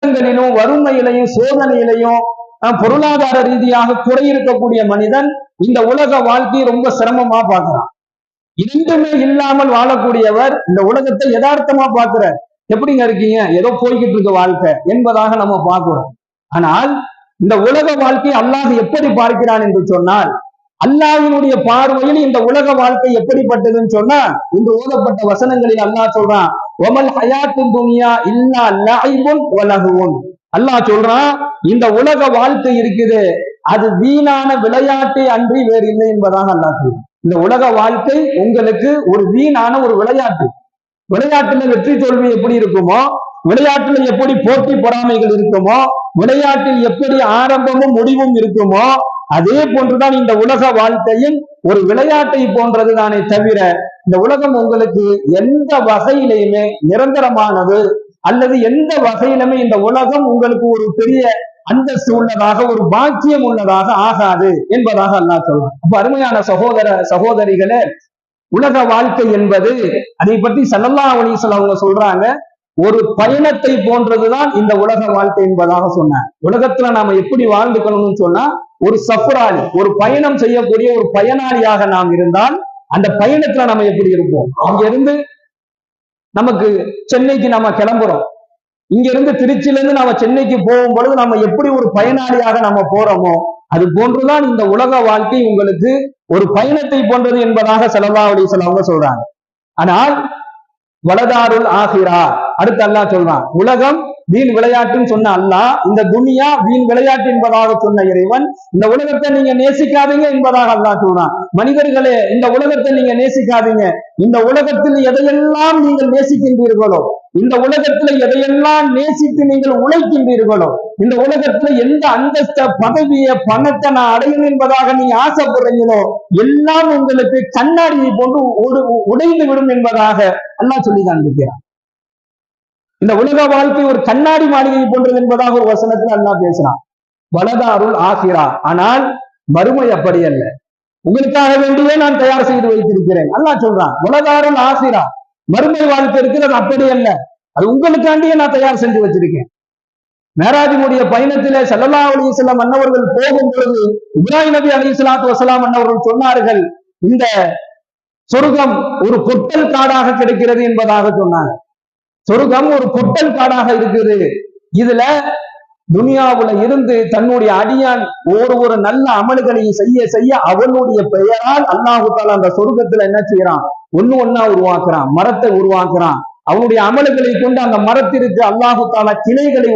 கஷ்டங்களிலும் வறுமையிலையும் சோதனையிலையும் பொருளாதார ரீதியாக குறையிருக்கக்கூடிய மனிதன் இந்த உலக வாழ்க்கையை ரொம்ப சிரமமா பார்க்கிறான். இரண்டுமே இல்லாமல் வாழக்கூடியவர் இந்த உலகத்தை யதார்த்தமா பார்க்கிறார். எப்படிங்க இருக்கீங்க, ஏதோ போய்கிட்டு இருக்க வாழ்க்கை என்பதாக நம்ம பார்க்கிறோம். ஆனால் இந்த உலக வாழ்க்கையை அல்லாஹ் எப்படி பார்க்கிறான் என்று சொன்னால், அல்லாஹ்வினுடைய பார்வையில் இந்த உலக வாழ்க்கை எப்படிப்பட்டதுன்னு சொன்னா, இன்று ஓதப்பட்ட வசனங்களில் அல்லாஹ் சொல்றான், வமல் ஹயாத்து துன்யா இல்லா லஹிபுன் வலஹுன். அல்லாஹ் சொல்றான், இந்த உலக வாழ்க்கை இருக்குது, அது வீணான விளையாட்டே அன்றி வேறு இல்லை என்பதாக அல்லாஹ் சொல்றான். இந்த உலக வாழ்க்கை உங்களுக்கு ஒரு வீணான ஒரு விளையாட்டு. விளையாட்டுல வெற்றி தோல்வி எப்படி இருக்குமோ, விளையாட்டுல எப்படி போட்டி பொறாமைகள் இருக்குமோ, விளையாட்டில் எப்படி ஆரம்பமும் முடிவும் இருக்குமோ, அதே போன்றுதான் இந்த உலக வாழ்க்கையும் ஒரு விளையாட்டை போன்றதுதானே தவிர இந்த உலகம் உங்களுக்கு எந்த வகையிலையுமே நிரந்தரமானது அல்லது எந்த வகையிலுமே இந்த உலகம் உங்களுக்கு ஒரு பெரிய அந்தஸ்து உள்ளதாக ஒரு பாக்கியம் உள்ளதாக ஆகாது என்பதாக அல்லாஹ் சொல்றான். அப்ப அருமையான சகோதர சகோதரிகளே, உலக வாழ்க்கை என்பது, அதை பற்றி ஸல்லல்லாஹு அலைஹி வஸல்லம் அவங்க சொல்றாங்க, ஒரு பயணத்தை போன்றதுதான் இந்த உலக வாழ்க்கை என்பதாக சொன்னாங்க. உலகத்துல நாம எப்படி வாழ்ந்துக்கணும்னு சொன்னா, ஒரு சஃபராளி, ஒரு பயணம் செய்யக்கூடிய ஒரு பயனாளியாக நாம் இருந்தால் அந்த பயணத்துல நம்ம எப்படி இருப்போம். அங்க இருந்து நமக்கு சென்னைக்கு நாம கிளம்புறோம், இங்க இருந்து திருச்சியில இருந்து நாம சென்னைக்கு போகும் பொழுது நம்ம எப்படி ஒரு பயனாளியாக நம்ம போறோமோ, அது போன்றுதான் இந்த உலக வாழ்க்கை உங்களுக்கு ஒரு பயணத்தை போன்றது என்பதாக ஸல்லல்லாஹு அலைஹி வஸல்லம் அவங்க சொல்றாங்க. ஆனால் வலதாருல் ஆகிரா, அடுத்து அல்லாஹ் சொல்றான், உலகம் வீண் விளையாட்டுன்னு சொன்ன அல்லாஹ் இந்த துனியா வீண் விளையாட்டு என்பதாக சொன்ன இறைவன், இந்த உலகத்தை நீங்க நேசிக்காதீங்க என்பதாக அல்லாஹ் சொல்றான். மனிதர்களே, இந்த உலகத்தை நீங்க நேசிக்காதீங்க. இந்த உலகத்தில் எதையெல்லாம் நீங்கள் நேசிக்கின்றீர்களோ, இந்த உலகத்துல எதையெல்லாம் நேசித்து நீங்கள் உழைக்கின்றீர்களோ, இந்த உலகத்துல எந்த அந்தஸ்த பதவிய பணத்தை நான் அடையணும் என்பதாக நீங்க ஆசைப்படுறீங்களோ, எல்லாம் உங்களுக்கு கண்ணாடியை போன்று உடைந்து விடும் என்பதாக அல்லாஹ் சொல்லி காண்பிக்கிறான். இந்த உலக வாழ்க்கை ஒரு கண்ணாடி மாளிகை போன்றது என்பதாக ஒரு வசனத்துல அல்லாஹ் பேசுறான். வலதாருல் ஆகிரா, ஆனால் மறுமை அப்படி அல்ல, உங்களுக்காக வேண்டியே நான் தயார் செய்து வைத்திருக்கிறேன் அல்லாஹ் சொல்றான். வலதாருல் ஆகிரா, மறுமை வாழ்க்கை இருக்கிறது அப்படி அல்ல, அது உங்களுக்காண்டியே நான் தயார் செஞ்சு வச்சிருக்கேன். மேராஜினுடைய பயணத்திலே ஸல்லல்லாஹு அலைஹி வஸல்லம் அன்னவர்கள் போகும் பொழுது இப்ராஹிம் நபி அலைஹிஸ்ஸலாத்து வஸலாம் அன்னவர்கள் சொன்னார்கள், இந்த சொர்க்கம் ஒரு பொட்டல் காடாக கிடைக்கிறது என்பதாக சொன்னாங்க. சொர்க்கம் ஒரு பொட்டல் காடாக இருக்குது, இதுல துனியாவுல இருந்து தன்னுடைய அடியான் ஒரு நல்ல அமல்களை செய்ய செய்ய அவனுடைய பெயரால் அல்லாஹு தஆலா அந்த சொர்க்கத்துல என்ன செய்யறான், ஒண்ணா உருவாக்குறான், மரத்தை உருவாக்குறான். அவனுடைய அமல்களை கொண்டு அந்த மரத்திற்கு அல்லாஹு தஆலா கிளைகளை